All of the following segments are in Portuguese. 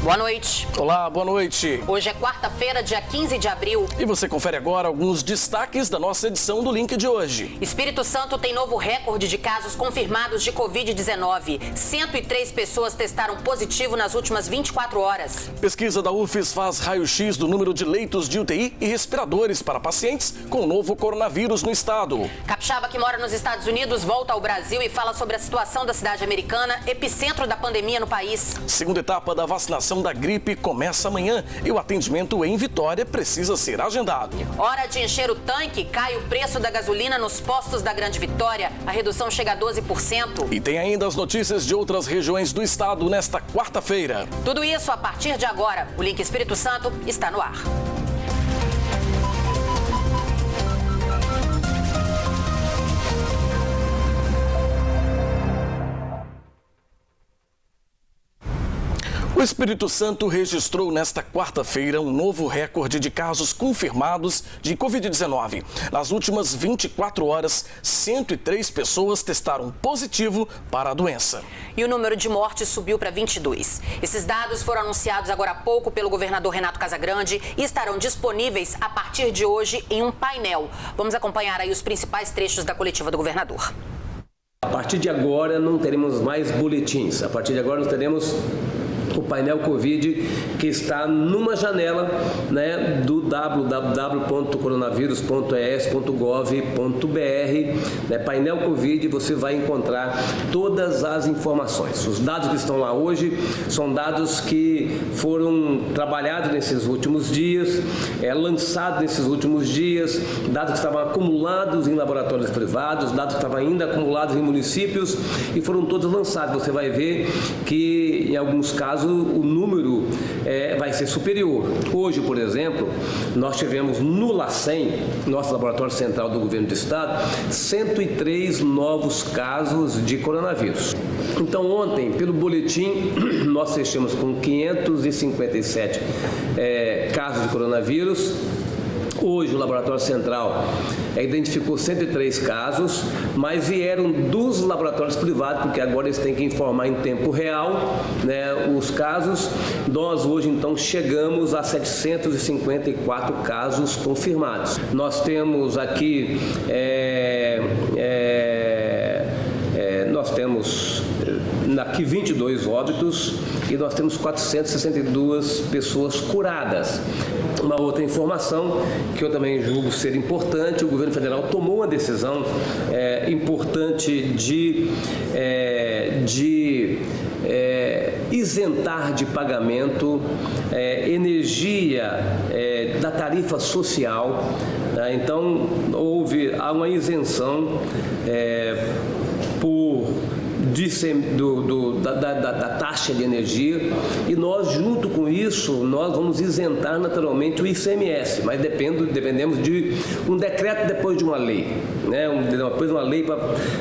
Boa noite. Olá, boa noite. Hoje é quarta-feira, dia 15 de abril. E você confere agora alguns destaques da nossa edição do Link de hoje. Espírito Santo tem novo recorde de casos confirmados de Covid-19. 103 pessoas testaram positivo nas últimas 24 horas. Pesquisa da UFES faz raio-x do número de leitos de UTI e respiradores para pacientes com o novo coronavírus no estado. Capixaba, que mora nos Estados Unidos, volta ao Brasil e fala sobre a situação da cidade americana, epicentro da pandemia no país. Segunda etapa da vacinação da gripe começa amanhã e o atendimento em Vitória precisa ser agendado. Hora de encher o tanque, cai o preço da gasolina nos postos da Grande Vitória. A redução chega a 12%. E tem ainda as notícias de outras regiões do estado nesta quarta-feira. Tudo isso a partir de agora. O Link Espírito Santo está no ar. O Espírito Santo registrou nesta quarta-feira um novo recorde de casos confirmados de Covid-19. Nas últimas 24 horas, 103 pessoas testaram positivo para a doença. E o número de mortes subiu para 22. Esses dados foram anunciados agora há pouco pelo governador Renato Casagrande e estarão disponíveis a partir de hoje em um painel. Vamos acompanhar aí os principais trechos da coletiva do governador. A partir de agora não teremos mais boletins. A partir de agora nós teremos o painel Covid, que está numa janela, né, do www.coronavírus.es.gov.br, né, painel Covid, você vai encontrar todas as informações. Os dados que estão lá hoje são dados que foram trabalhados nesses últimos dias, lançados nesses últimos dias, dados que estavam acumulados em laboratórios privados, dados que estavam ainda acumulados em municípios e foram todos lançados. Você vai ver que em alguns casos o número vai ser superior. Hoje, por exemplo, nós tivemos no LACEN, nosso laboratório central do governo do estado, 103 novos casos de coronavírus. Então, ontem, pelo boletim, nós fechamos com 557 casos de coronavírus. Hoje o Laboratório Central identificou 103 casos, mas vieram dos laboratórios privados, porque agora eles têm que informar em tempo real, né, os casos. Nós hoje então chegamos a 754 casos confirmados. Nós temos aqui, aqui 22 óbitos e nós temos 462 pessoas curadas. Uma outra informação que eu também julgo ser importante: o governo federal tomou uma decisão importante de isentar de pagamento energia da tarifa social. Então, há uma isenção da taxa de energia, e nós, junto com isso, nós vamos isentar naturalmente o ICMS, mas dependemos de um decreto depois de uma lei, né? Depois de uma lei para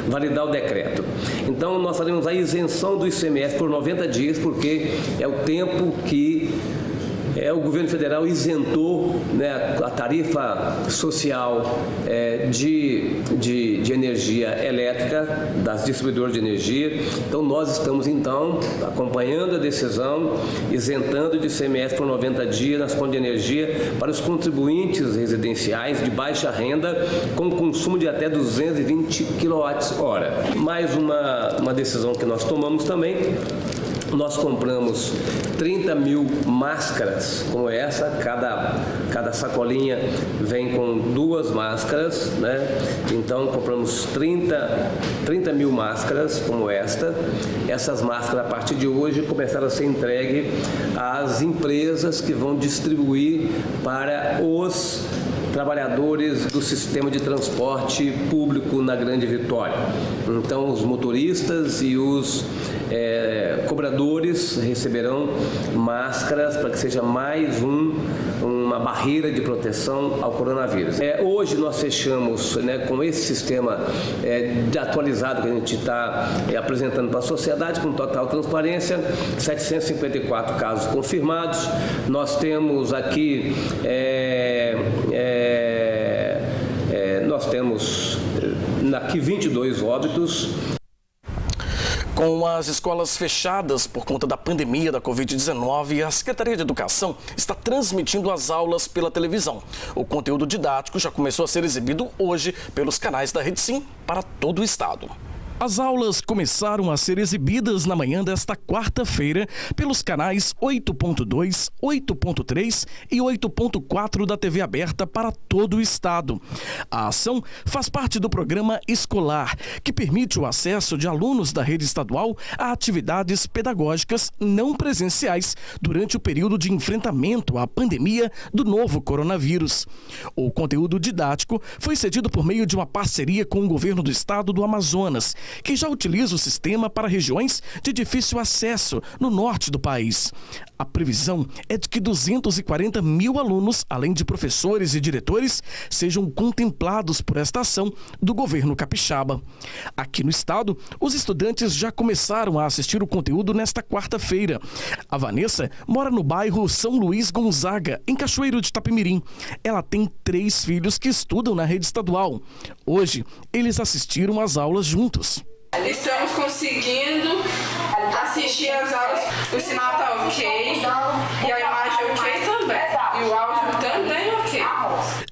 validar o decreto. Então, nós faremos a isenção do ICMS por 90 dias, porque é o tempo que o governo federal isentou, né, a tarifa social de energia elétrica das distribuidoras de energia. Então, nós estamos, acompanhando a decisão, isentando de ICMS por 90 dias nas contas de energia para os contribuintes residenciais de baixa renda com consumo de até 220 kWh. Mais uma decisão que nós tomamos também: nós compramos 30 mil máscaras como essa, cada sacolinha vem com 2 máscaras, né? Então compramos 30 mil máscaras como esta. Essas máscaras, a partir de hoje, começaram a ser entregues às empresas que vão distribuir para os trabalhadores do sistema de transporte público na Grande Vitória. Então, os motoristas e os cobradores receberão máscaras para que seja mais uma barreira de proteção ao coronavírus. Hoje nós fechamos, né, com esse sistema atualizado que a gente está apresentando para a sociedade, com total transparência, 754 casos confirmados. Nós temos aqui aqui 22 óbitos. Com as escolas fechadas por conta da pandemia da Covid-19, a Secretaria de Educação está transmitindo as aulas pela televisão. O conteúdo didático já começou a ser exibido hoje pelos canais da Rede Sim para todo o estado. As aulas começaram a ser exibidas na manhã desta quarta-feira pelos canais 8.2, 8.3 e 8.4 da TV aberta para todo o estado. A ação faz parte do programa escolar, que permite o acesso de alunos da rede estadual a atividades pedagógicas não presenciais durante o período de enfrentamento à pandemia do novo coronavírus. O conteúdo didático foi cedido por meio de uma parceria com o governo do estado do Amazonas, que já utiliza o sistema para regiões de difícil acesso no norte do país. A previsão é de que 240 mil alunos, além de professores e diretores, sejam contemplados por esta ação do governo capixaba. Aqui no estado, os estudantes já começaram a assistir o conteúdo nesta quarta-feira. A Vanessa mora no bairro São Luís Gonzaga, em Cachoeiro de Itapemirim. Ela tem 3 filhos que estudam na rede estadual. Hoje, eles assistiram às aulas juntos. Estamos conseguindo assistir às aulas, o sinal está ok, e a imagem ok também, e o áudio também ok.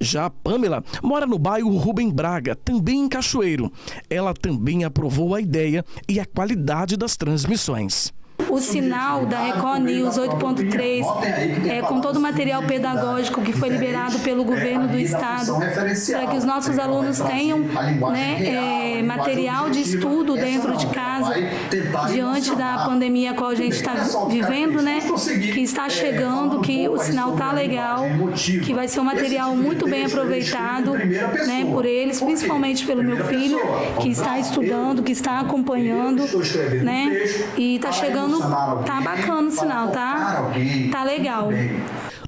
Já a Pamela mora no bairro Rubem Braga, também em Cachoeiro. Ela também aprovou a ideia e a qualidade das transmissões. O sinal da Record News 8.3, com todo o material pedagógico que foi liberado pelo governo do estado, para que os nossos alunos tenham material de estudo dentro de casa, diante da pandemia a qual a gente está vivendo, que está chegando, que o sinal está legal, que vai ser um material muito bem aproveitado por eles, principalmente pelo meu filho, que está estudando, que está acompanhando, e está chegando. Tá bacana o sinal, tá legal.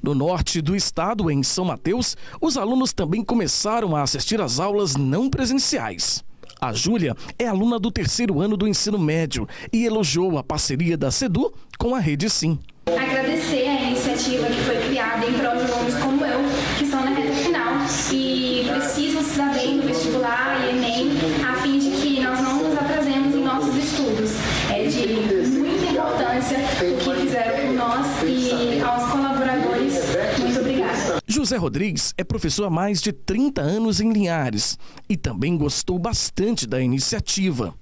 No norte do estado, em São Mateus, os alunos também começaram a assistir às aulas não presenciais. A Júlia é aluna do 3º ano do ensino médio e elogiou a parceria da SEDU com a Rede Sim. Agradecer a iniciativa que foi criada em prol de alunos como eu, que estão na reta final e precisam se dar bem no vestibular e Enem, a fim de que nós não nos atrasemos em nossos estudos. É de muita importância o que fizeram por nós e aos colaboradores, muito obrigada. José Rodrigues é professor há mais de 30 anos em Linhares e também gostou bastante da iniciativa.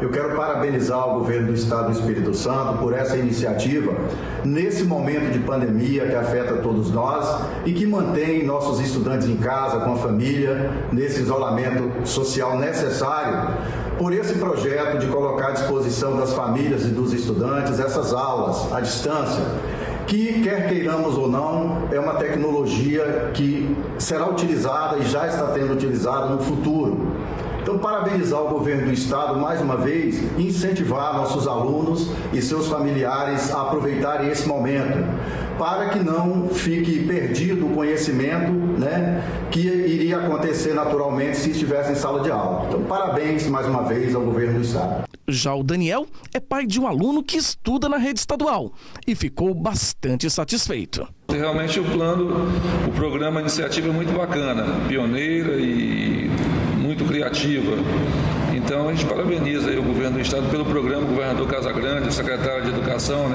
Eu quero parabenizar o governo do estado do Espírito Santo por essa iniciativa nesse momento de pandemia que afeta todos nós e que mantém nossos estudantes em casa, com a família, nesse isolamento social necessário, por esse projeto de colocar à disposição das famílias e dos estudantes essas aulas à distância, que, quer queiramos ou não, é uma tecnologia que será utilizada e já está sendo utilizada no futuro. Então, parabenizar o governo do estado mais uma vez e incentivar nossos alunos e seus familiares a aproveitarem esse momento, para que não fique perdido o conhecimento, que iria acontecer naturalmente se estivesse em sala de aula. Então, parabéns mais uma vez ao governo do estado. Já o Daniel é pai de um aluno que estuda na rede estadual e ficou bastante satisfeito. Realmente o programa, a iniciativa é muito bacana, pioneira e muito criativa. Então a gente parabeniza aí o governo do estado pelo programa, o governador Casagrande, o secretário de Educação,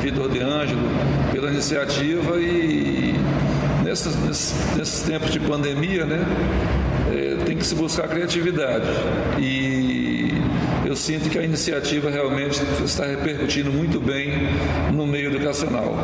Vitor De Ângelo, pela iniciativa e nesses tempos de pandemia, tem que se buscar criatividade. E eu sinto que a iniciativa realmente está repercutindo muito bem no meio educacional.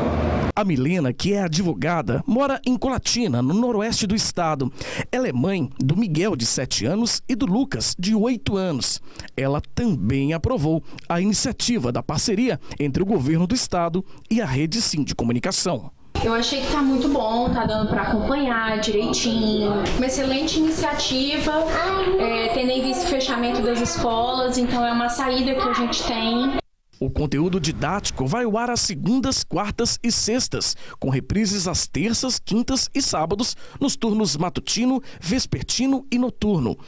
A Milena, que é advogada, mora em Colatina, no noroeste do estado. Ela é mãe do Miguel, de 7 anos, e do Lucas, de 8 anos. Ela também aprovou a iniciativa da parceria entre o governo do estado e a Rede Sim de Comunicação. Eu achei que tá muito bom, tá dando para acompanhar direitinho. Uma excelente iniciativa, tendo em vista o fechamento das escolas, então é uma saída que a gente tem. O conteúdo didático vai ao ar às segundas, quartas e sextas, com reprises às terças, quintas e sábados, nos turnos matutino, vespertino e noturno.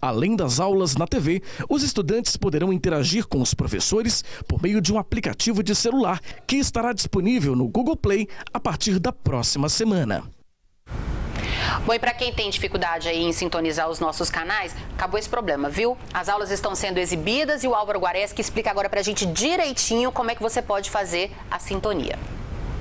Além das aulas na TV, os estudantes poderão interagir com os professores por meio de um aplicativo de celular que estará disponível no Google Play a partir da próxima semana. Bom, e para quem tem dificuldade aí em sintonizar os nossos canais, acabou esse problema, viu? As aulas estão sendo exibidas e o Álvaro Guareschi explica agora pra gente direitinho como é que você pode fazer a sintonia.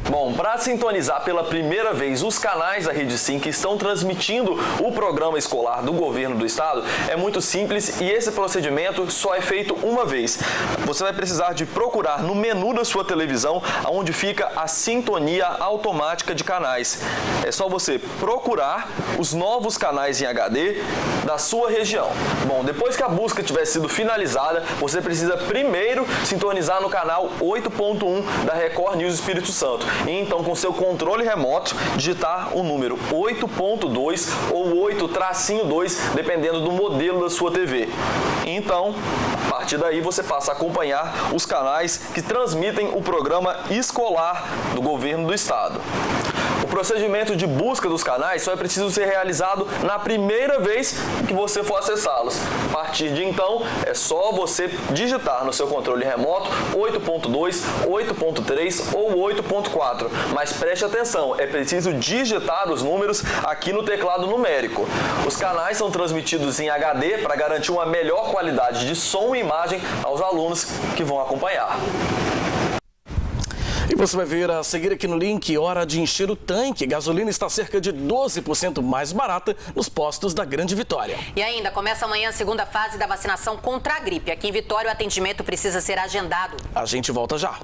Bom, para sintonizar pela primeira vez os canais da Rede Sim que estão transmitindo o programa escolar do governo do estado, é muito simples e esse procedimento só é feito uma vez. Você vai precisar de procurar no menu da sua televisão, onde fica a sintonia automática de canais. É só você procurar os novos canais em HD da sua região. Bom, depois que a busca tiver sido finalizada, você precisa primeiro sintonizar no canal 8.1 da Record News Espírito Santo. E então, com seu controle remoto, digitar o número 8.2 ou 8-2, dependendo do modelo da sua TV. Então, a partir daí, você passa a acompanhar os canais que transmitem o programa escolar do governo do estado. O procedimento de busca dos canais só é preciso ser realizado na primeira vez que você for acessá-los. A partir de então, é só você digitar no seu controle remoto 8.2, 8.3 ou 8.4. Mas preste atenção, é preciso digitar os números aqui no teclado numérico. Os canais são transmitidos em HD para garantir uma melhor qualidade de som e imagem aos alunos que vão acompanhar. E você vai ver a seguir aqui no link, hora de encher o tanque. Gasolina está cerca de 12% mais barata nos postos da Grande Vitória. E ainda começa amanhã a segunda fase da vacinação contra a gripe. Aqui em Vitória o atendimento precisa ser agendado. A gente volta já.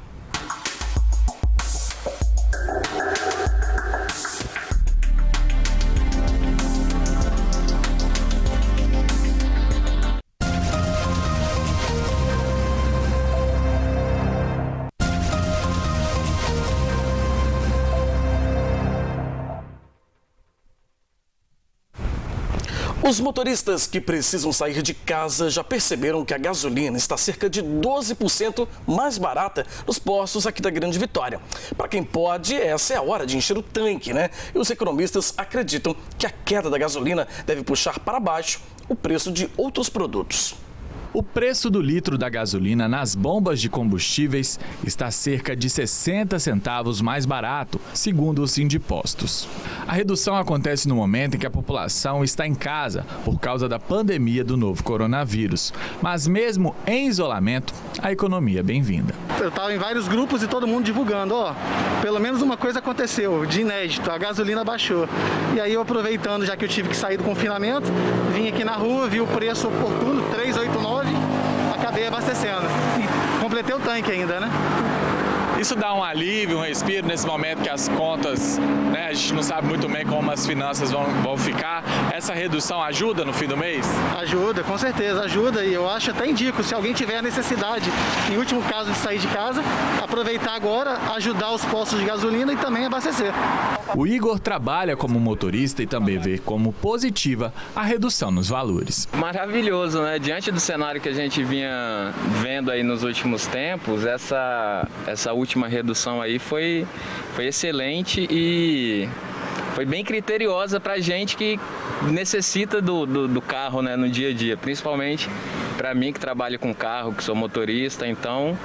Os motoristas que precisam sair de casa já perceberam que a gasolina está cerca de 12% mais barata nos postos aqui da Grande Vitória. Para quem pode, essa é a hora de encher o tanque, né? E os economistas acreditam que a queda da gasolina deve puxar para baixo o preço de outros produtos. O preço do litro da gasolina nas bombas de combustíveis está cerca de 60 centavos mais barato, segundo o Sindipostos. A redução acontece no momento em que a população está em casa por causa da pandemia do novo coronavírus. Mas mesmo em isolamento, a economia é bem-vinda. Eu estava em vários grupos e todo mundo divulgando, pelo menos uma coisa aconteceu, de inédito, a gasolina baixou. E aí eu aproveitando, já que eu tive que sair do confinamento, vim aqui na rua, vi o preço oportuno, 3,89, acabei abastecendo. E completei o tanque ainda, né? Isso dá um alívio, um respiro nesse momento que as contas, né, a gente não sabe muito bem como as finanças vão ficar. Essa redução ajuda no fim do mês? Ajuda, com certeza, ajuda. E eu acho, até indico, se alguém tiver necessidade, em último caso, de sair de casa, aproveitar agora, ajudar os postos de gasolina e também abastecer. O Igor trabalha como motorista e também vê como positiva a redução nos valores. Maravilhoso, né? Diante do cenário que a gente vinha vendo aí nos últimos tempos, essa última redução aí foi excelente e foi bem criteriosa para a gente que necessita do carro, né, no dia a dia, principalmente para mim que trabalho com carro, que sou motorista, então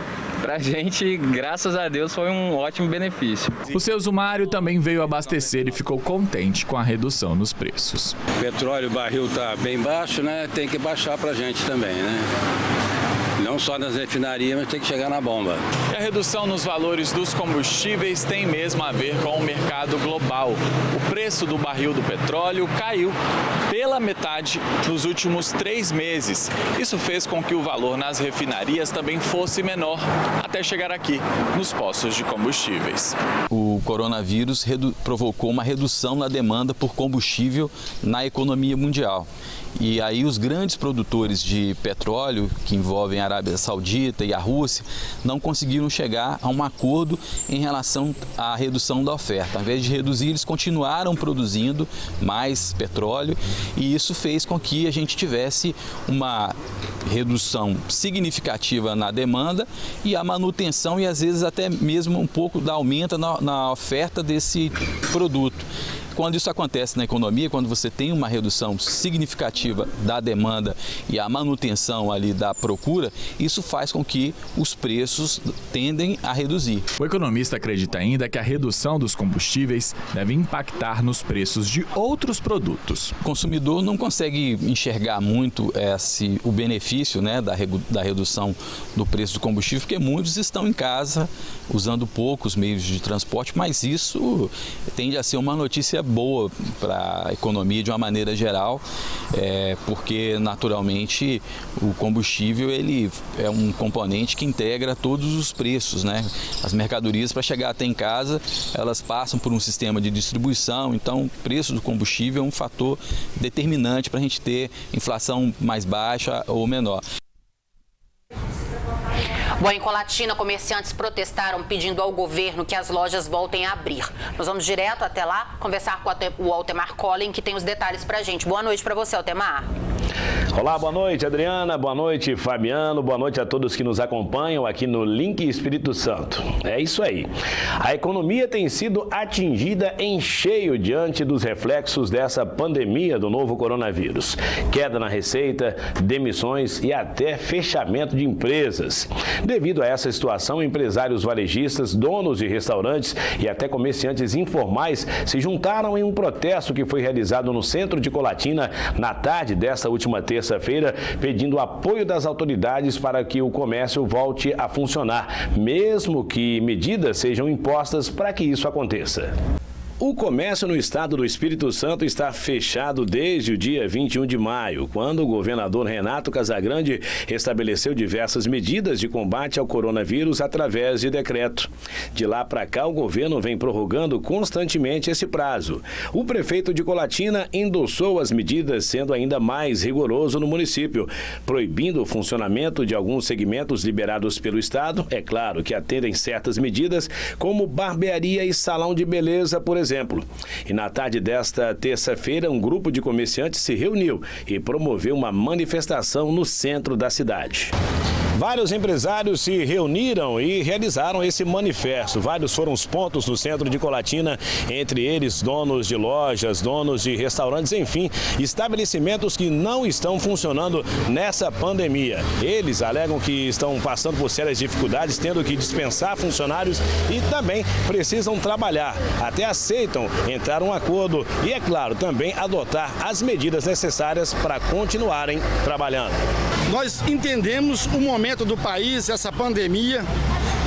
para a gente, graças a Deus, foi um ótimo benefício. O seu Zumário também veio abastecer e ficou contente com a redução nos preços. O petróleo, o barril está bem baixo, né? Tem que baixar para a gente também, né? Não só nas refinarias, mas tem que chegar na bomba. E a redução nos valores dos combustíveis tem mesmo a ver com o mercado global. O preço do barril do petróleo caiu pela metade nos últimos 3 meses. Isso fez com que o valor nas refinarias também fosse menor, até chegar aqui, nos postos de combustíveis. O coronavírus provocou uma redução na demanda por combustível na economia mundial. E aí os grandes produtores de petróleo, que envolvem a Arábia Saudita e a Rússia, não conseguiram chegar a um acordo em relação à redução da oferta. Ao invés de reduzir, eles continuaram produzindo mais petróleo e isso fez com que a gente tivesse uma redução significativa na demanda e a manutenção e às vezes até mesmo um pouco da aumento na oferta desse produto. quando isso acontece na economia, quando você tem uma redução significativa da demanda e a manutenção ali da procura, isso faz com que os preços tendem a reduzir. O economista acredita ainda que a redução dos combustíveis deve impactar nos preços de outros produtos. O consumidor não consegue enxergar muito o benefício, né, da redução do preço do combustível, porque muitos estão em casa usando poucos meios de transporte, mas isso tende a ser uma notícia boa para a economia de uma maneira geral, porque naturalmente o combustível ele é um componente que integra todos os preços, né? As mercadorias, para chegar até em casa, elas passam por um sistema de distribuição, então o preço do combustível é um fator determinante para a gente ter inflação mais baixa ou menor. Bom, em Colatina, comerciantes protestaram pedindo ao governo que as lojas voltem a abrir. Nós vamos direto até lá conversar com o Altemar Collin, que tem os detalhes pra gente. Boa noite para você, Altemar. Olá, boa noite, Adriana, boa noite, Fabiano, boa noite a todos que nos acompanham aqui no Link Espírito Santo. É isso aí. A economia tem sido atingida em cheio diante dos reflexos dessa pandemia do novo coronavírus. Queda na receita, demissões e até fechamento de empresas. Devido a essa situação, empresários varejistas, donos de restaurantes e até comerciantes informais se juntaram em um protesto que foi realizado no centro de Colatina na tarde desta última terça-feira, pedindo apoio das autoridades para que o comércio volte a funcionar, mesmo que medidas sejam impostas para que isso aconteça. O comércio no estado do Espírito Santo está fechado desde o dia 21 de maio, quando o governador Renato Casagrande estabeleceu diversas medidas de combate ao coronavírus através de decreto. De lá para cá, o governo vem prorrogando constantemente esse prazo. O prefeito de Colatina endossou as medidas, sendo ainda mais rigoroso no município, proibindo o funcionamento de alguns segmentos liberados pelo estado, é claro que atendem certas medidas, como barbearia e salão de beleza, por exemplo. E na tarde desta terça-feira, um grupo de comerciantes se reuniu e promoveu uma manifestação no centro da cidade. Vários empresários se reuniram e realizaram esse manifesto. Vários foram os pontos no centro de Colatina, entre eles donos de lojas, donos de restaurantes, enfim, estabelecimentos que não estão funcionando nessa pandemia. Eles alegam que estão passando por sérias dificuldades, tendo que dispensar funcionários e também precisam trabalhar. Até aceitam entrar um acordo e, é claro, também adotar as medidas necessárias para continuarem trabalhando. Nós entendemos o momento do país, essa pandemia,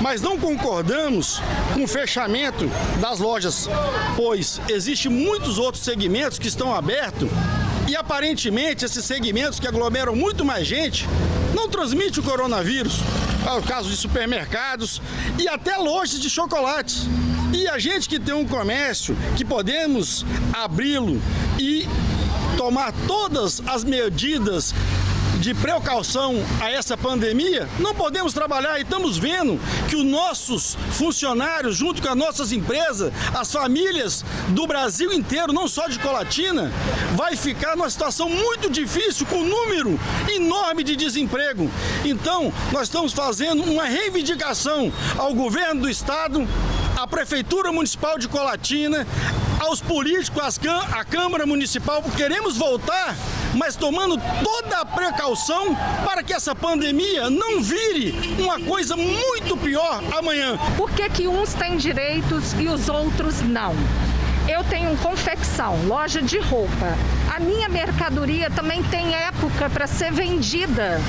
mas não concordamos com o fechamento das lojas, pois existem muitos outros segmentos que estão abertos e aparentemente esses segmentos que aglomeram muito mais gente não transmitem o coronavírus. É o caso de supermercados e até lojas de chocolates. E a gente que tem um comércio, que podemos abri-lo e tomar todas as medidas de precaução a essa pandemia, não podemos trabalhar e estamos vendo que os nossos funcionários, junto com as nossas empresas, as famílias do Brasil inteiro, não só de Colatina, vai ficar numa situação muito difícil, com um número enorme de desemprego. Então, nós estamos fazendo uma reivindicação ao governo do estado, à Prefeitura Municipal de Colatina, aos políticos, à Câmara Municipal, queremos voltar, mas tomando toda a precaução para que essa pandemia não vire uma coisa muito pior amanhã. Por que uns têm direitos e os outros não? Eu tenho confecção, loja de roupa. A minha mercadoria também tem época para ser vendida.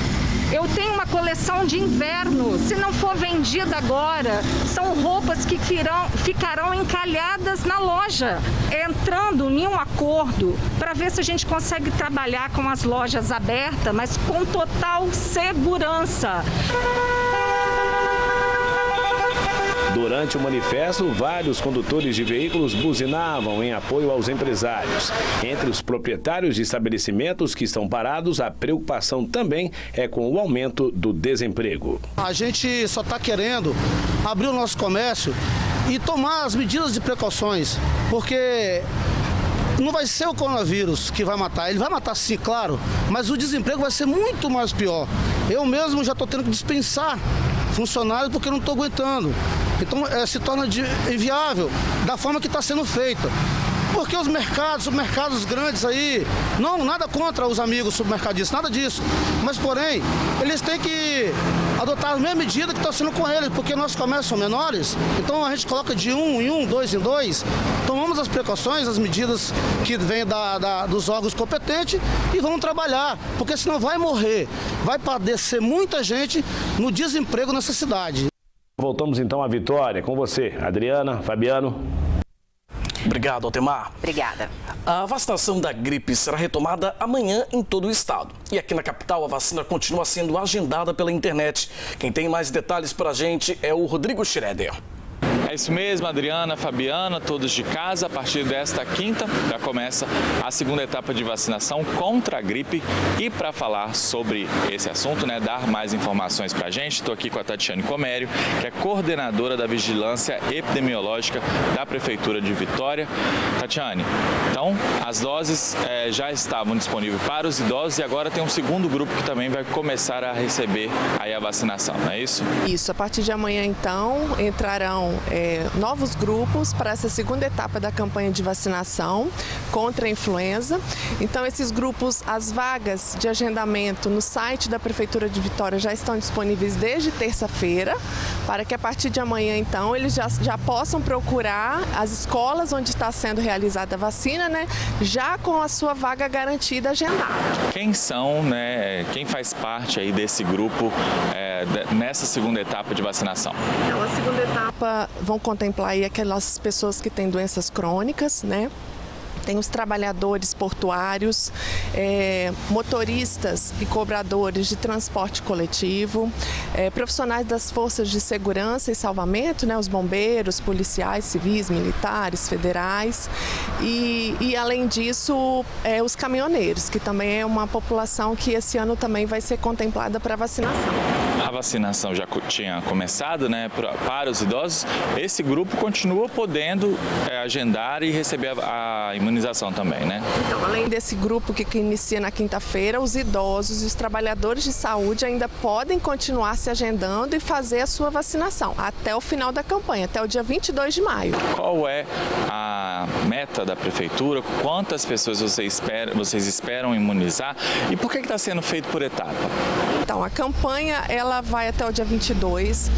Eu tenho uma coleção de inverno, se não for vendida agora, são roupas que ficarão encalhadas na loja. Entrando em um acordo para ver se a gente consegue trabalhar com as lojas abertas, mas com total segurança. Durante o manifesto, vários condutores de veículos buzinavam em apoio aos empresários. Entre os proprietários de estabelecimentos que estão parados, a preocupação também é com o aumento do desemprego. A gente só está querendo abrir o nosso comércio e tomar as medidas de precauções, porque não vai ser o coronavírus que vai matar. Ele vai matar sim, claro, mas o desemprego vai ser muito mais pior. Eu mesmo já estou tendo que dispensar funcionários porque não estou aguentando. Então se torna inviável da forma que está sendo feita. Porque os supermercados grandes aí, não, nada contra os amigos supermercadistas, nada disso. Mas, porém, eles têm que adotar a mesma medida que está sendo com eles, porque nossos comércios são menores, então a gente coloca de 1 em 1, 2 em 2, tomamos as precauções, as medidas que vêm dos órgãos competentes e vamos trabalhar, porque senão vai morrer, vai padecer muita gente no desemprego nessa cidade. Voltamos então à Vitória, com você, Adriana, Fabiano. Obrigado, Altemar. Obrigada. A vacinação da gripe será retomada amanhã em todo o estado. E aqui na capital, a vacina continua sendo agendada pela internet. Quem tem mais detalhes para a gente é o Rodrigo Schroeder. É isso mesmo, Adriana, Fabiana, todos de casa. A partir desta quinta já começa a segunda etapa de vacinação contra a gripe. E para falar sobre esse assunto, dar mais informações para a gente, estou aqui com a Tatiane Comério, que é coordenadora da Vigilância Epidemiológica da Prefeitura de Vitória. Tatiane, então as doses já estavam disponíveis para os idosos e agora tem um segundo grupo que também vai começar a receber aí a vacinação, não é isso? Isso, a partir de amanhã então entrarão novos grupos para essa segunda etapa da campanha de vacinação contra a influenza. Então esses grupos, as vagas de agendamento no site da Prefeitura de Vitória já estão disponíveis desde terça-feira, para que a partir de amanhã então eles já possam procurar as escolas onde está sendo realizada a vacina, já com a sua vaga garantida agendada. Quem são, quem faz parte aí desse grupo nessa segunda etapa de vacinação? Então a segunda etapa vão contemplar aí aquelas pessoas que têm doenças crônicas, Tem os trabalhadores portuários, motoristas e cobradores de transporte coletivo, profissionais das forças de segurança e salvamento, os bombeiros, policiais, civis, militares, federais e além disso, os caminhoneiros, que também é uma população que esse ano também vai ser contemplada para vacinação. A vacinação já tinha começado, para os idosos. Esse grupo continua podendo agendar e receber a imunização também, Então, além desse grupo que inicia na quinta-feira, os idosos e os trabalhadores de saúde ainda podem continuar se agendando e fazer a sua vacinação até o final da campanha, até o dia 22 de maio. Qual é a meta da Prefeitura? Quantas pessoas vocês esperam imunizar? E por que está sendo feito por etapa? Então, a campanha ela vai até o dia 22.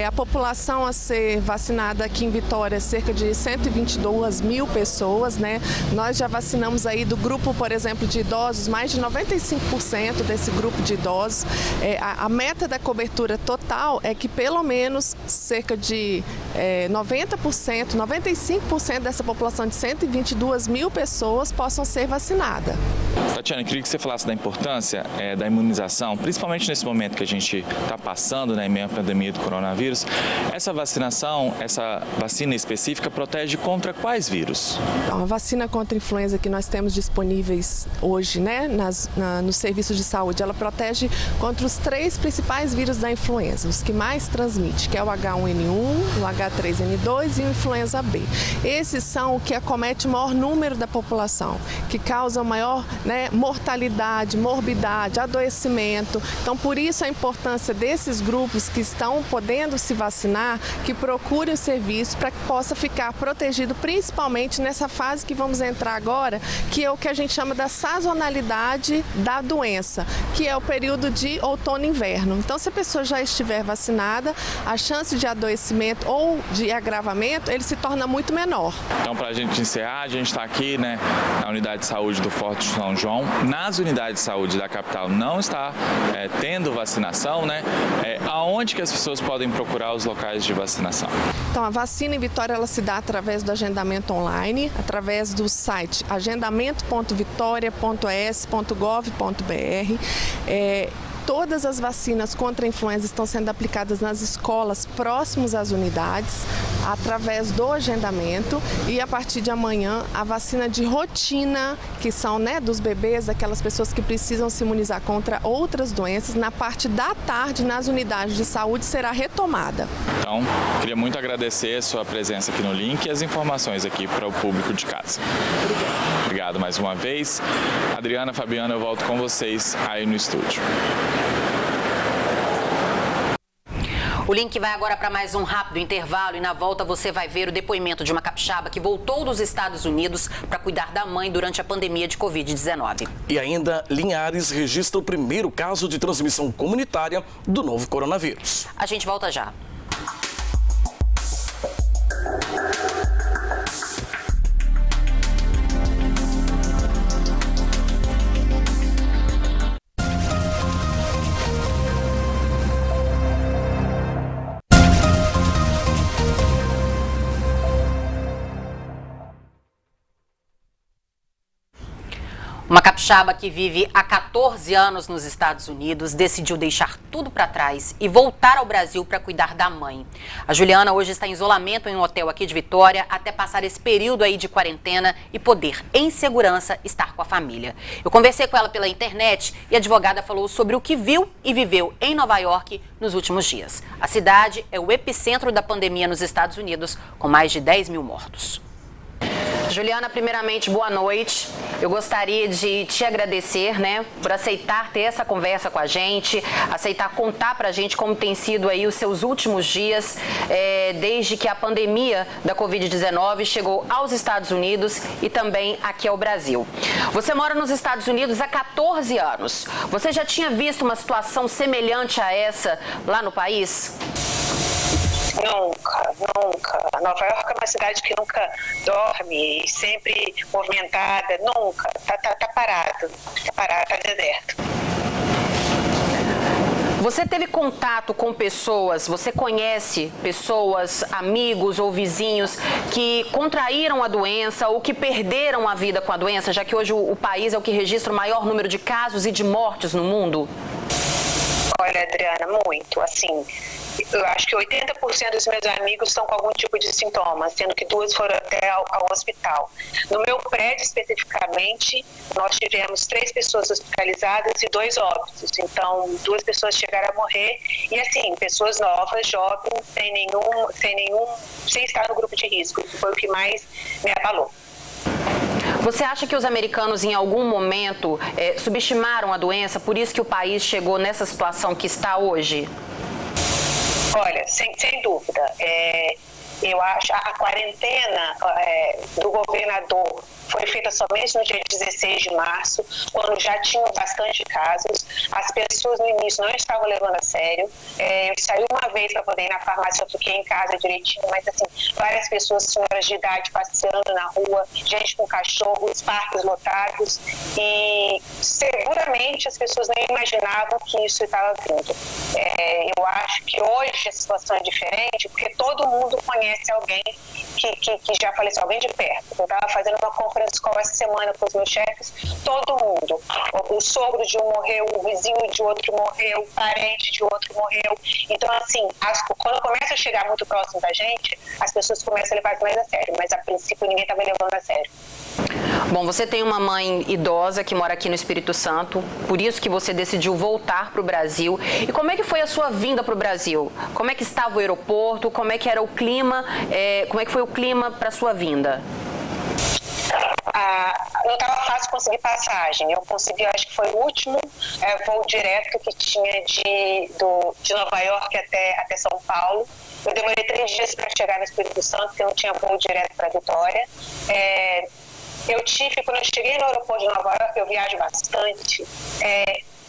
A população a ser vacinada aqui em Vitória é cerca de 122 mil pessoas, Nós já vacinamos aí do grupo, por exemplo, de idosos, mais de 95% desse grupo de idosos. A meta da cobertura total é que pelo menos cerca de 90%, 95% dessa população de 122 mil pessoas possam ser vacinadas. Tatiana, eu queria que você falasse da importância da imunização, principalmente nesse momento que a gente está passando, em meio à pandemia do coronavírus. Essa vacinação, essa vacina específica, protege contra quais vírus? Então, a vacina contra a influenza que nós temos disponíveis hoje, nos serviços de saúde, ela protege contra os 3 principais vírus da influenza, os que mais transmitem, que é o H1N1, o H3N2 e o influenza B. Esses são o que acomete o maior número da população, que causam maior mortalidade, morbidade, adoecimento. Então, por isso a importância desses grupos que estão podendo se vacinar, que procurem o serviço para que possa ficar protegido, principalmente nessa fase que vamos entrar agora, que é o que a gente chama da sazonalidade da doença, que é o período de outono e inverno. Então, se a pessoa já estiver vacinada, a chance de adoecimento ou de agravamento, ele se torna muito menor. Então, para a gente encerrar, a gente está aqui, na unidade de saúde do Forte São João. Nas unidades de saúde da capital não está tendo vacinação, aonde que as pessoas podem procurar os locais de vacinação? Então, a vacina em Vitória ela se dá através do agendamento online, através do site agendamento.vitoria.es.gov.br. Todas as vacinas contra a influenza estão sendo aplicadas nas escolas próximas às unidades, através do agendamento, e a partir de amanhã a vacina de rotina, que são dos bebês, daquelas pessoas que precisam se imunizar contra outras doenças, na parte da tarde nas unidades de saúde será retomada. Então, queria muito agradecer a sua presença aqui no Link e as informações aqui para o público de casa. Obrigado mais uma vez. Adriana, Fabiana, eu volto com vocês aí no estúdio. O link vai agora para mais um rápido intervalo e na volta você vai ver o depoimento de uma capixaba que voltou dos Estados Unidos para cuidar da mãe durante a pandemia de Covid-19. E ainda, Linhares registra o primeiro caso de transmissão comunitária do novo coronavírus. A gente volta já. Uma capixaba que vive há 14 anos nos Estados Unidos decidiu deixar tudo para trás e voltar ao Brasil para cuidar da mãe. A Juliana hoje está em isolamento em um hotel aqui de Vitória até passar esse período aí de quarentena e poder, em segurança, estar com a família. Eu conversei com ela pela internet e a advogada falou sobre o que viu e viveu em Nova York nos últimos dias. A cidade é o epicentro da pandemia nos Estados Unidos, com mais de 10 mil mortos. Juliana, primeiramente, boa noite. Eu gostaria de te agradecer, por aceitar ter essa conversa com a gente, aceitar contar pra gente como tem sido aí os seus últimos dias, desde que a pandemia da Covid-19 chegou aos Estados Unidos e também aqui ao Brasil. Você mora nos Estados Unidos há 14 anos. Você já tinha visto uma situação semelhante a essa lá no país? Nunca, nunca. Nova York é uma cidade que nunca dorme, sempre movimentada, nunca. Tá parado, tá deserto. Você teve contato com pessoas, você conhece pessoas, amigos ou vizinhos que contraíram a doença ou que perderam a vida com a doença, já que hoje o país é o que registra o maior número de casos e de mortes no mundo? Olha, Adriana, muito, assim... Eu acho que 80% dos meus amigos estão com algum tipo de sintomas, sendo que 2 foram até ao hospital. No meu prédio, especificamente, nós tivemos 3 pessoas hospitalizadas e 2 óbitos. Então, 2 pessoas chegaram a morrer e, assim, pessoas novas, jovens, sem estar no grupo de risco, que foi o que mais me abalou. Você acha que os americanos, em algum momento, subestimaram a doença, por isso que o país chegou nessa situação que está hoje? Olha, sem dúvida. Eu acho a quarentena do governador foi feita somente no dia 16 de março, quando já tinham bastante casos. As pessoas no início não estavam levando a sério. Eu saí uma vez para poder ir na farmácia, eu fiquei em casa direitinho, mas assim, várias pessoas, senhoras de idade, passeando na rua, gente com cachorros, parques lotados, e seguramente as pessoas nem imaginavam que isso estava vindo. Eu acho que hoje a situação é diferente, porque todo mundo conhece alguém que já faleceu, alguém de perto. Eu estava fazendo uma conference call essa semana com os meus chefes, todo mundo. O sogro de um morreu, o vizinho de outro morreu, o parente de outro morreu. Então, assim, quando começa a chegar muito próximo da gente, as pessoas começam a levar mais a sério, mas a princípio ninguém estava levando a sério. Bom, você tem uma mãe idosa que mora aqui no Espírito Santo, por isso que você decidiu voltar para o Brasil. E como é que foi a sua vinda para o Brasil? Como é que estava o aeroporto? Como é que era o clima? Como é que foi o clima para a sua vinda? Não estava fácil conseguir passagem. Eu consegui, acho que foi o último voo direto que tinha de Nova York até São Paulo. Eu demorei 3 dias para chegar no Espírito Santo, porque eu não tinha voo direto para Vitória. Quando eu cheguei no aeroporto de Nova York, eu viajo bastante.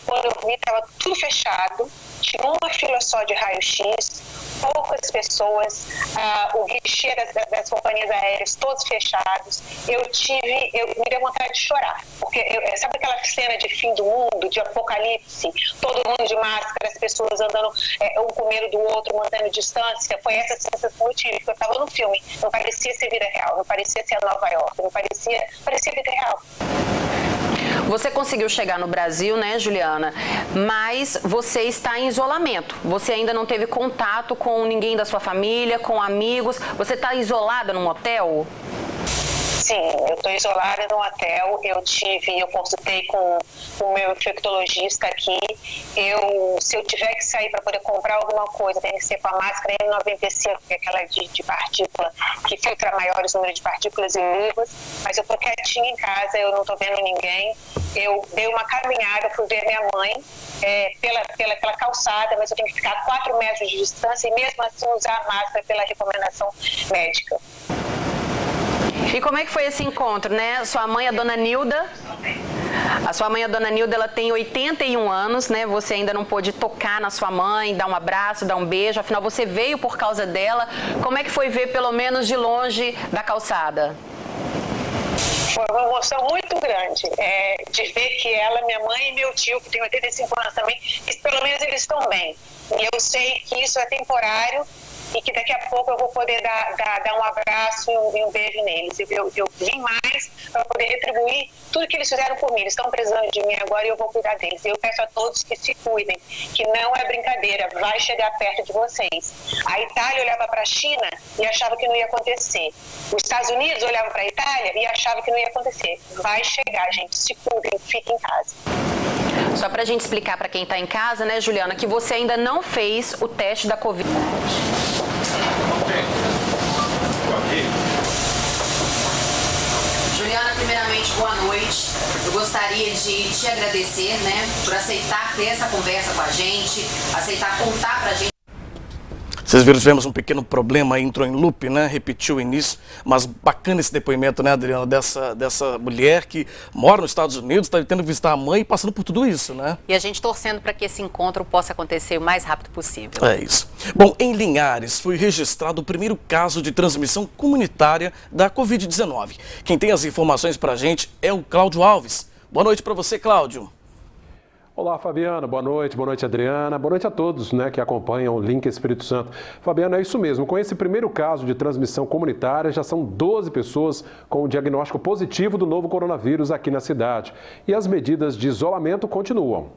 Quando eu vi, estava tudo fechado, tinha uma fila só de raio-x, poucas pessoas, o guichê das companhias aéreas todos fechados. Me deu vontade de chorar, porque sabe aquela cena de fim do mundo, de apocalipse, todo mundo de máscara, as pessoas andando um com medo do outro, mantendo distância? Foi essa sensação que eu tive, porque eu estava no filme, não parecia ser vida real, não parecia ser Nova York, não parecia vida real. Você conseguiu chegar no Brasil, né, Juliana? Mas você está em isolamento. Você ainda não teve contato com ninguém da sua família, com amigos. Você está isolada num hotel? Sim, eu estou isolada num hotel. Eu consultei com o meu infectologista aqui. Se eu tiver que sair para poder comprar alguma coisa, tem que ser com a máscara N95, que é aquela de partícula, que filtra maiores números de partículas e luvas. Mas eu estou quietinha em casa, eu não estou vendo ninguém. eu dei uma caminhada, fui ver minha mãe pela calçada, mas eu tenho que ficar a 4 metros de distância e mesmo assim usar a máscara pela recomendação médica. E como é que foi esse encontro, né? Sua mãe, a dona Nilda, ela tem 81 anos, né? Você ainda não pôde tocar na sua mãe, dar um abraço, dar um beijo, afinal você veio por causa dela. Como é que foi ver, pelo menos de longe, da calçada? Foi uma emoção muito grande, de ver que ela, minha mãe e meu tio, que tem 85 anos também, pelo menos eles estão bem. E eu sei que isso é temporário e que daqui a pouco eu vou poder dar um abraço e um beijo neles. Eu vim mais para poder retribuir tudo que eles fizeram por mim. Eles estão precisando de mim agora e eu vou cuidar deles. Eu peço a todos que se cuidem, que não é brincadeira, vai chegar perto de vocês. A Itália olhava para a China e achava que não ia acontecer. Os Estados Unidos olhavam para a Itália e achavam que não ia acontecer. Vai chegar, gente, se cuidem, fiquem em casa. Só para a gente explicar para quem está em casa, né, Juliana, que você ainda não fez o teste da Covid. Juliana, primeiramente, boa noite. Eu gostaria de te agradecer, né, por aceitar ter essa conversa com a gente, aceitar contar pra gente. Vocês viram, tivemos um pequeno problema, entrou em loop, né? Repetiu o início, mas bacana esse depoimento, né, Adriana, dessa mulher que mora nos Estados Unidos, está tendo que visitar a mãe e passando por tudo isso, né? E a gente torcendo para que esse encontro possa acontecer o mais rápido possível. É isso. Bom, em Linhares foi registrado o primeiro caso de transmissão comunitária da Covid-19. Quem tem as informações para a gente é o Cláudio Alves. Boa noite para você, Cláudio. Olá, Fabiano. Boa noite, Adriana. Boa noite a todos, né, que acompanham o Link Espírito Santo. Fabiano, é isso mesmo. Com esse primeiro caso de transmissão comunitária, já são 12 pessoas com o diagnóstico positivo do novo coronavírus aqui na cidade. E as medidas de isolamento continuam.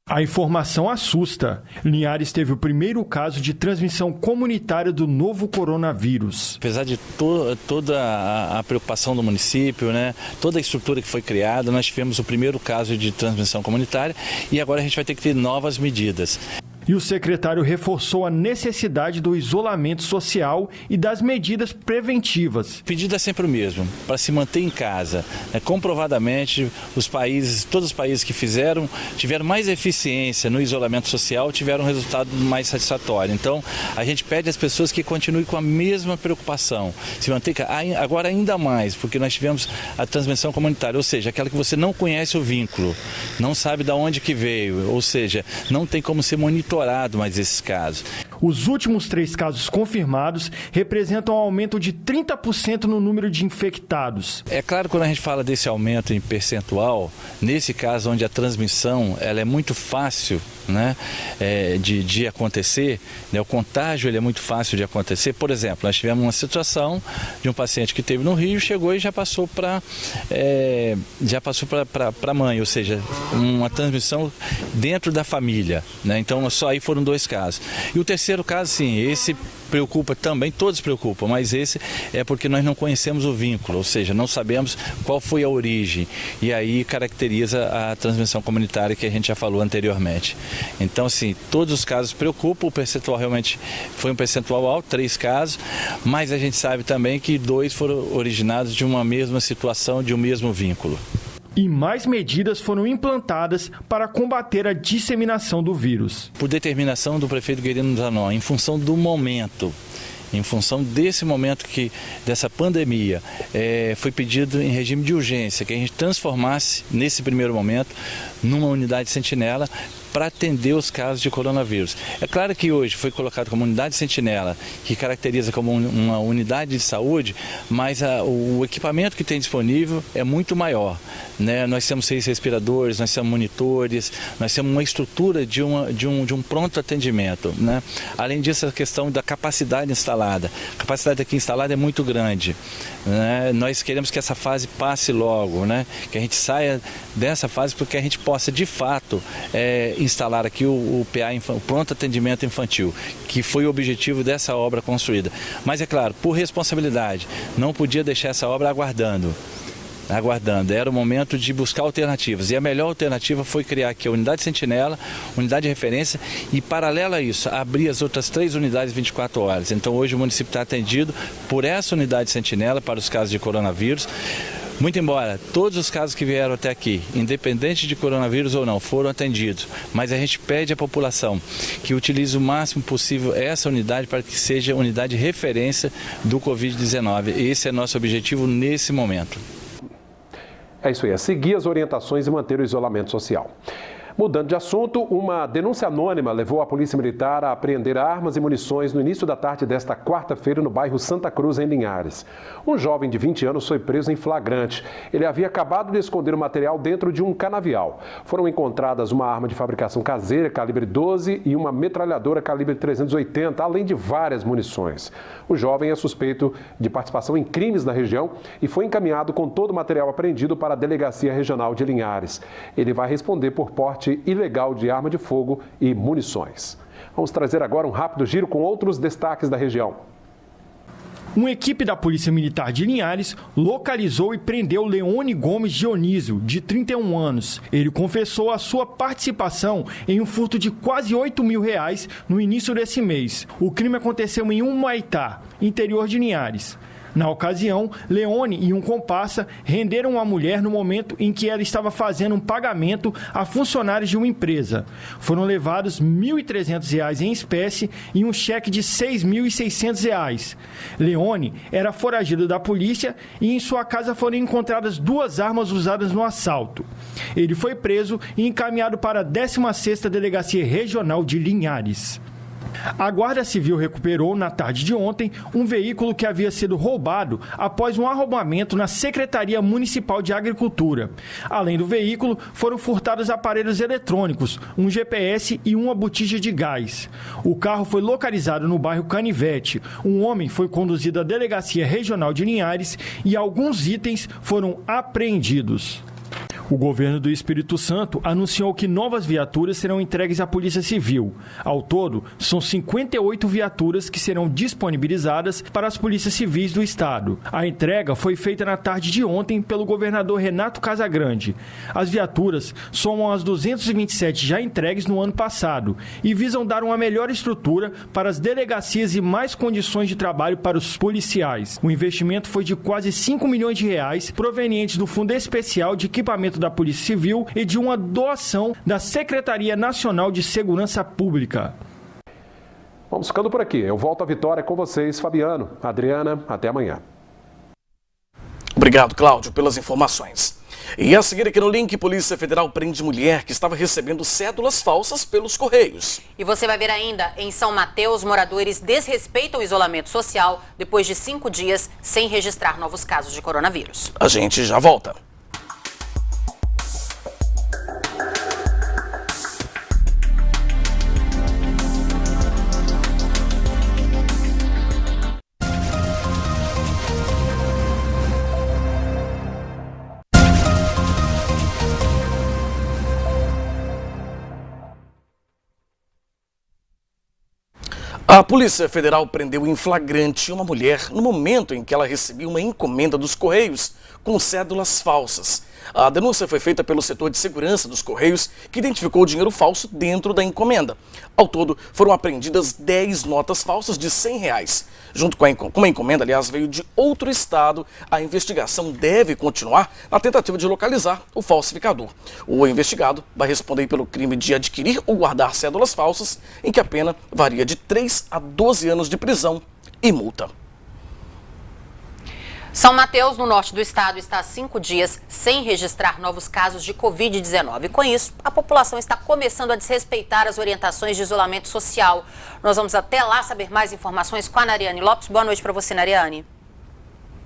A informação assusta. Linhares teve o primeiro caso de transmissão comunitária do novo coronavírus. Apesar de toda a preocupação do município, né, toda a estrutura que foi criada, nós tivemos o primeiro caso de transmissão comunitária e agora a gente vai ter que ter novas medidas. E o secretário reforçou a necessidade do isolamento social e das medidas preventivas. O pedido é sempre o mesmo, para se manter em casa. Comprovadamente, todos os países que tiveram mais eficiência no isolamento social, tiveram um resultado mais satisfatório. Então, a gente pede às pessoas que continuem com a mesma preocupação. Se manter agora ainda mais, porque nós tivemos a transmissão comunitária, ou seja, aquela que você não conhece o vínculo, não sabe de onde que veio, ou seja, não tem como ser monitorado mais esses casos. Os últimos 3 casos confirmados representam um aumento de 30% no número de infectados. É claro, quando a gente fala desse aumento em percentual, nesse caso onde a transmissão ela é muito fácil, né, de acontecer, né, o contágio ele é muito fácil de acontecer. Por exemplo, nós tivemos uma situação de um paciente que esteve no Rio, chegou e já passou para a mãe, ou seja, uma transmissão dentro da família, né? Então só aí foram 2 casos. E o terceiro caso, sim, esse preocupa também, todos preocupam, mas esse é porque nós não conhecemos o vínculo, ou seja, não sabemos qual foi a origem e aí caracteriza a transmissão comunitária que a gente já falou anteriormente. Então, assim, todos os casos preocupam, o percentual realmente foi um percentual alto, 3 casos, mas a gente sabe também que 2 foram originados de uma mesma situação, de um mesmo vínculo. E mais medidas foram implantadas para combater a disseminação do vírus. Por determinação do prefeito Guerino Zanon, em função do momento, em função desse momento dessa pandemia, foi pedido em regime de urgência que a gente transformasse, nesse primeiro momento, numa unidade sentinela para atender os casos de coronavírus. É claro que hoje foi colocado como unidade sentinela, que caracteriza como uma unidade de saúde, mas o equipamento que tem disponível é muito maior, né? Nós temos 6 respiradores, nós temos monitores, nós temos uma estrutura de um pronto atendimento, né? Além disso, a questão da capacidade instalada. A capacidade aqui instalada é muito grande, né? Nós queremos que essa fase passe logo, né? Que a gente saia dessa fase porque a gente possa, de fato, instalar aqui o PA, o Pronto Atendimento Infantil, que foi o objetivo dessa obra construída. Mas, é claro, por responsabilidade, não podia deixar essa obra aguardando. Era o momento de buscar alternativas. E a melhor alternativa foi criar aqui a unidade sentinela, unidade de referência e, paralelo a isso, abrir as outras 3 unidades 24 horas. Então, hoje o município está atendido por essa unidade sentinela para os casos de coronavírus. Muito embora todos os casos que vieram até aqui, independente de coronavírus ou não, foram atendidos, mas a gente pede à população que utilize o máximo possível essa unidade para que seja unidade de referência do Covid-19. Esse é nosso objetivo nesse momento. É isso aí, é seguir as orientações e manter o isolamento social. Mudando de assunto, uma denúncia anônima levou a Polícia Militar a apreender armas e munições no início da tarde desta quarta-feira no bairro Santa Cruz, em Linhares. Um jovem de 20 anos foi preso em flagrante. Ele havia acabado de esconder o material dentro de um canavial. Foram encontradas uma arma de fabricação caseira, calibre 12, e uma metralhadora calibre 380, além de várias munições. O jovem é suspeito de participação em crimes na região e foi encaminhado com todo o material apreendido para a Delegacia Regional de Linhares. Ele vai responder por porte ilegal de arma de fogo e munições. Vamos trazer agora um rápido giro com outros destaques da região. Uma equipe da Polícia Militar de Linhares localizou e prendeu Leone Gomes Dionísio, de 31 anos. Ele confessou a sua participação em um furto de quase R$8 mil no início desse mês. O crime aconteceu em Humaitá, interior de Linhares. Na ocasião, Leone e um comparsa renderam uma mulher no momento em que ela estava fazendo um pagamento a funcionários de uma empresa. Foram levados R$ 1.300 em espécie e um cheque de R$ 6.600. Leone era foragido da polícia e em sua casa foram encontradas 2 armas usadas no assalto. Ele foi preso e encaminhado para a 16ª Delegacia Regional de Linhares. A Guarda Civil recuperou, na tarde de ontem, um veículo que havia sido roubado após um arrombamento na Secretaria Municipal de Agricultura. Além do veículo, foram furtados aparelhos eletrônicos, um GPS e uma botija de gás. O carro foi localizado no bairro Canivete. Um homem foi conduzido à Delegacia Regional de Linhares e alguns itens foram apreendidos. O governo do Espírito Santo anunciou que novas viaturas serão entregues à Polícia Civil. Ao todo, são 58 viaturas que serão disponibilizadas para as polícias civis do estado. A entrega foi feita na tarde de ontem pelo governador Renato Casagrande. As viaturas somam as 227 já entregues no ano passado e visam dar uma melhor estrutura para as delegacias e mais condições de trabalho para os policiais. O investimento foi de quase R$5 milhões provenientes do Fundo Especial de Equipamento da Polícia Civil e de uma doação da Secretaria Nacional de Segurança Pública. Vamos ficando por aqui. Eu volto à Vitória com vocês, Fabiano, Adriana, até amanhã. Obrigado, Cláudio, pelas informações. E a seguir aqui no link, Polícia Federal prende mulher que estava recebendo cédulas falsas pelos Correios. E você vai ver ainda, em São Mateus, moradores desrespeitam o isolamento social depois de 5 dias sem registrar novos casos de coronavírus. A gente já volta. A Polícia Federal prendeu em flagrante uma mulher no momento em que ela recebia uma encomenda dos Correios com cédulas falsas. A denúncia foi feita pelo setor de segurança dos Correios, que identificou o dinheiro falso dentro da encomenda. Ao todo, foram apreendidas 10 notas falsas de R$100. Junto com a encomenda, aliás, veio de outro estado, a investigação deve continuar na tentativa de localizar o falsificador. O investigado vai responder pelo crime de adquirir ou guardar cédulas falsas, em que a pena varia de 3 a 12 anos de prisão e multa. São Mateus, no norte do estado, está há 5 dias sem registrar novos casos de Covid-19. Com isso, a população está começando a desrespeitar as orientações de isolamento social. Nós vamos até lá saber mais informações com a Nariane Lopes. Boa noite para você, Nariane.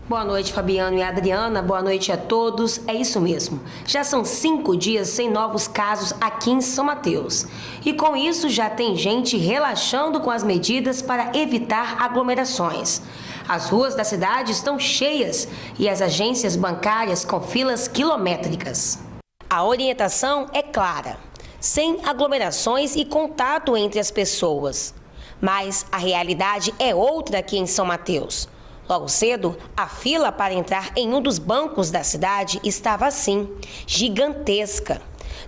Boa noite, Fabiano e Adriana. Boa noite a todos. É isso mesmo. Já são 5 dias sem novos casos aqui em São Mateus. E com isso já tem gente relaxando com as medidas para evitar aglomerações. As ruas da cidade estão cheias e as agências bancárias com filas quilométricas. A orientação é clara: sem aglomerações e contato entre as pessoas. Mas a realidade é outra aqui em São Mateus. Logo cedo, a fila para entrar em um dos bancos da cidade estava assim, gigantesca.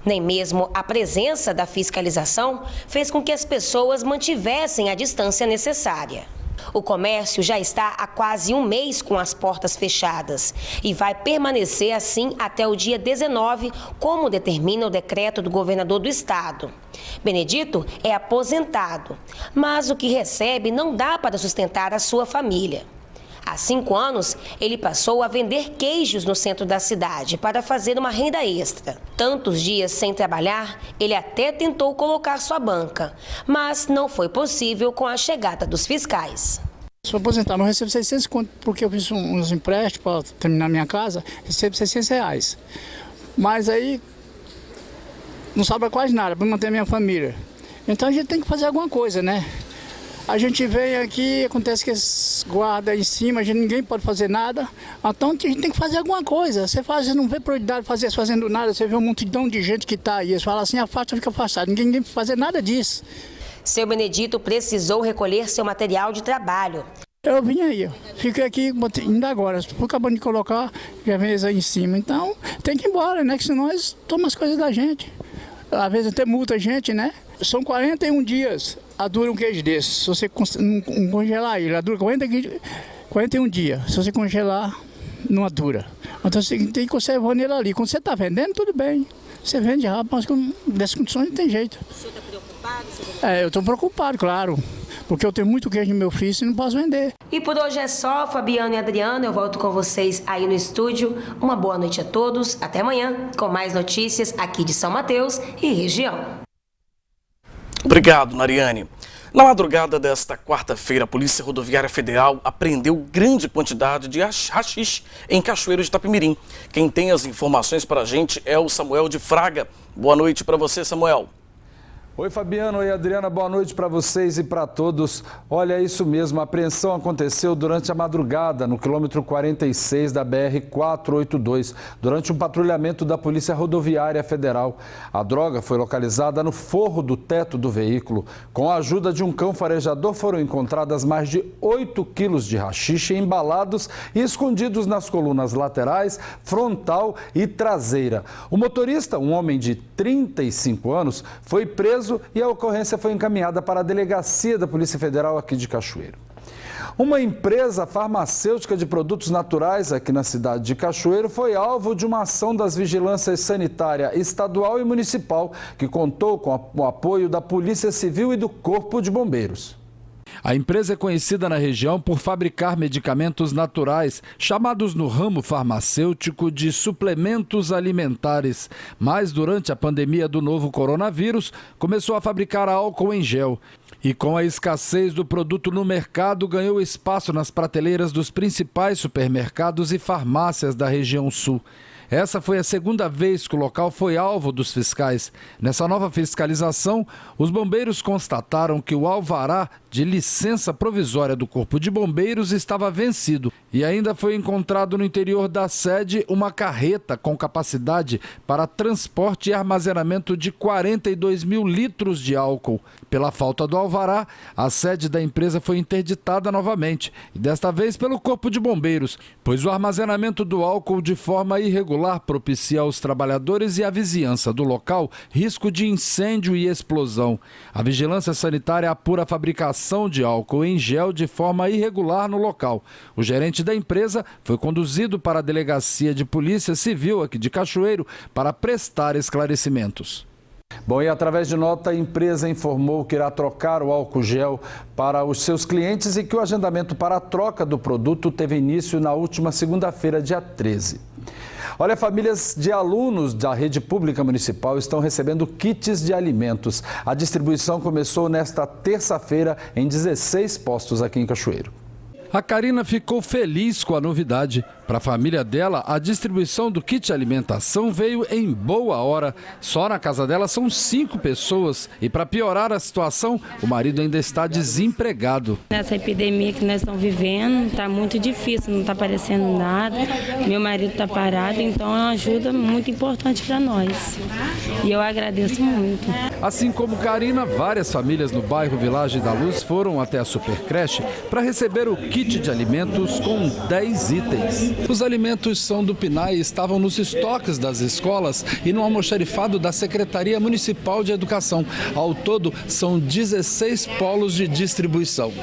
Nem mesmo a presença da fiscalização fez com que as pessoas mantivessem a distância necessária. O comércio já está há quase um mês com as portas fechadas e vai permanecer assim até o dia 19, como determina o decreto do governador do estado. Benedito é aposentado, mas o que recebe não dá para sustentar a sua família. Há 5 anos, ele passou a vender queijos no centro da cidade para fazer uma renda extra. Tantos dias sem trabalhar, ele até tentou colocar sua banca, mas não foi possível com a chegada dos fiscais. Sou aposentado, mas eu recebo 600 conto porque eu fiz uns empréstimos para terminar minha casa, recebo R$600. Mas aí não sobra quase nada para manter a minha família. Então a gente tem que fazer alguma coisa, né? A gente vem aqui, acontece que eles guardam em cima, ninguém pode fazer nada. Então a gente tem que fazer alguma coisa. Você não vê prioridade fazendo nada, você vê um multidão de gente que está aí. Eles falam assim, afasta, fica afastado. Ninguém vai fazer nada disso. Seu Benedito precisou recolher seu material de trabalho. Eu vim aí, fiquei aqui ainda agora, fui acabando de colocar a mesa aí em cima. Então tem que ir embora, né? Que senão eles tomam as coisas da gente. Às vezes até multa a gente, né? São 41 dias a dura um queijo desse. Se você não congelar ele, a dura 41 dias. Se você congelar, não dura. Então você tem que conservar ele ali. Quando você está vendendo, tudo bem. Você vende rápido, mas dessas condições não tem jeito. O senhor está preocupado? Eu estou preocupado, claro. Porque eu tenho muito queijo no meu freezer e não posso vender. E por hoje é só, Fabiano e Adriana. Eu volto com vocês aí no estúdio. Uma boa noite a todos. Até amanhã com mais notícias aqui de São Mateus e região. Obrigado, Nariane. Na madrugada desta quarta-feira, a Polícia Rodoviária Federal apreendeu grande quantidade de haxixe em Cachoeiro de Itapemirim. Quem tem as informações para a gente é o Samuel de Fraga. Boa noite para você, Samuel. Oi, Fabiano. Oi, Adriana. Boa noite para vocês e para todos. Olha, é isso mesmo. A apreensão aconteceu durante a madrugada, no quilômetro 46 da BR-482, durante um patrulhamento da Polícia Rodoviária Federal. A droga foi localizada no forro do teto do veículo. Com a ajuda de um cão farejador, foram encontradas mais de 8 quilos de haxixe embalados e escondidos nas colunas laterais, frontal e traseira. O motorista, um homem de 35 anos, foi preso e a ocorrência foi encaminhada para a delegacia da Polícia Federal aqui de Cachoeiro. Uma empresa farmacêutica de produtos naturais aqui na cidade de Cachoeiro foi alvo de uma ação das vigilâncias sanitária estadual e municipal, que contou com o apoio da Polícia Civil e do Corpo de Bombeiros. A empresa é conhecida na região por fabricar medicamentos naturais, chamados no ramo farmacêutico de suplementos alimentares. Mas durante a pandemia do novo coronavírus, começou a fabricar álcool em gel. E com a escassez do produto no mercado, ganhou espaço nas prateleiras dos principais supermercados e farmácias da região sul. Essa foi a segunda vez que o local foi alvo dos fiscais. Nessa nova fiscalização, os bombeiros constataram que o alvará de licença provisória do Corpo de Bombeiros estava vencido e ainda foi encontrado no interior da sede uma carreta com capacidade para transporte e armazenamento de 42 mil litros de álcool. Pela falta do alvará, a sede da empresa foi interditada novamente, e desta vez pelo Corpo de Bombeiros, pois o armazenamento do álcool de forma irregular propicia aos trabalhadores e à vizinhança do local risco de incêndio e explosão. A vigilância sanitária apura a fabricação de álcool em gel de forma irregular no local. O gerente da empresa foi conduzido para a Delegacia de Polícia Civil aqui de Cachoeiro para prestar esclarecimentos. Bom, e através de nota, a empresa informou que irá trocar o álcool gel para os seus clientes e que o agendamento para a troca do produto teve início na última segunda-feira, dia 13. Olha, famílias de alunos da rede pública municipal estão recebendo kits de alimentos. A distribuição começou nesta terça-feira em 16 postos aqui em Cachoeiro. A Karina ficou feliz com a novidade. Para a família dela, a distribuição do kit alimentação veio em boa hora. Só na casa dela são 5 pessoas e, para piorar a situação, o marido ainda está desempregado. Nessa epidemia que nós estamos vivendo, está muito difícil, não está aparecendo nada. Meu marido está parado, então é uma ajuda muito importante para nós. E eu agradeço muito. Assim como Karina, várias famílias no bairro Vilagem da Luz foram até a Supercreche para receber o kit de alimentos com 10 itens. Os alimentos são do PNAE e estavam nos estoques das escolas e no almoxarifado da Secretaria Municipal de Educação. Ao todo, são 16 polos de distribuição.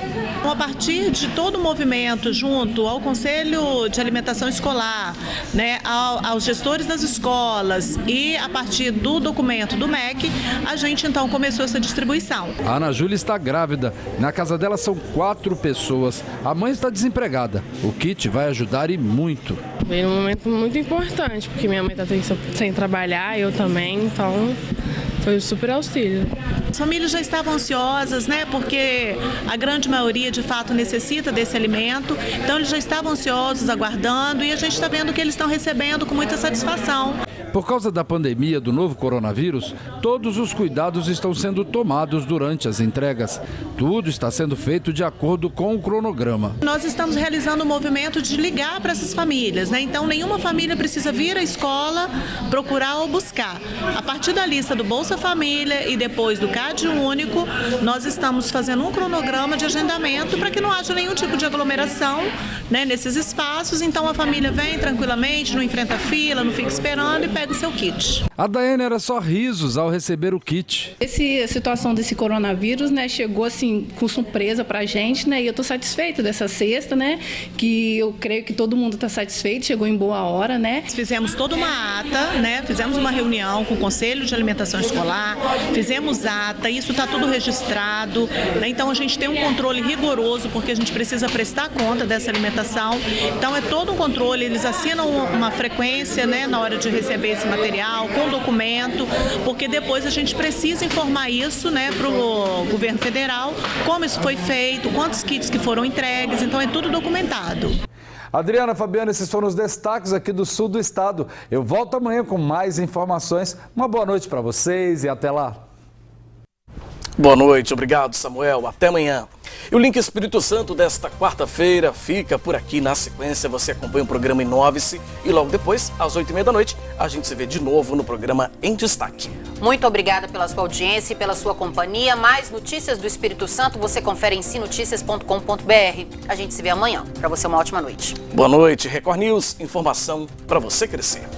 A partir de todo o movimento junto ao Conselho de Alimentação Escolar, né, aos gestores das escolas e a partir do documento do MEC, a gente então começou essa distribuição. A Ana Júlia está grávida. Na casa dela são 4 pessoas. A mãe está desempregada. O kit vai ajudar e muito. Foi um momento muito importante, porque minha mãe está sem trabalhar, eu também, então foi um super auxílio. As famílias já estavam ansiosas, né? Porque a grande maioria de fato necessita desse alimento. Então eles já estavam ansiosos, aguardando, e a gente está vendo que eles estão recebendo com muita satisfação. Por causa da pandemia do novo coronavírus, todos os cuidados estão sendo tomados durante as entregas. Tudo está sendo feito de acordo com o cronograma. Nós estamos realizando o movimento de ligar para essas famílias, né? Então nenhuma família precisa vir à escola procurar ou buscar. A partir da lista do Bolsa Família e depois do CAD Único, nós estamos fazendo um cronograma de agendamento para que não haja nenhum tipo de aglomeração, né, nesses espaços. Então a família vem tranquilamente, não enfrenta fila, não fica esperando e pega o seu kit. A Daiane era só risos ao receber o kit. A situação desse coronavírus, né, chegou assim com surpresa pra gente, né, e eu tô satisfeita dessa cesta, né, que eu creio que todo mundo tá satisfeito, chegou em boa hora, né. Fizemos toda uma ata, né, fizemos uma reunião com o Conselho de Alimentação Escolar, fizemos ata, isso tá tudo registrado, né, então a gente tem um controle rigoroso porque a gente precisa prestar conta dessa alimentação, então é todo um controle, eles assinam uma frequência, né, na hora de receber esse material, com documento, porque depois a gente precisa informar isso, né, para o governo federal, como isso foi feito, quantos kits que foram entregues, então é tudo documentado. Adriana, Fabiana, esses foram os destaques aqui do sul do estado. Eu volto amanhã com mais informações. Uma boa noite para vocês e até lá. Boa noite, obrigado Samuel, até amanhã. E o Link Espírito Santo desta quarta-feira fica por aqui. Na sequência você acompanha o programa Inove-se e logo depois, às 8h30 da noite, a gente se vê de novo no programa Em Destaque. Muito obrigada pela sua audiência e pela sua companhia. Mais notícias do Espírito Santo você confere em sinoticias.com.br. A gente se vê amanhã. Para você uma ótima noite. Boa noite, Record News, informação para você crescer.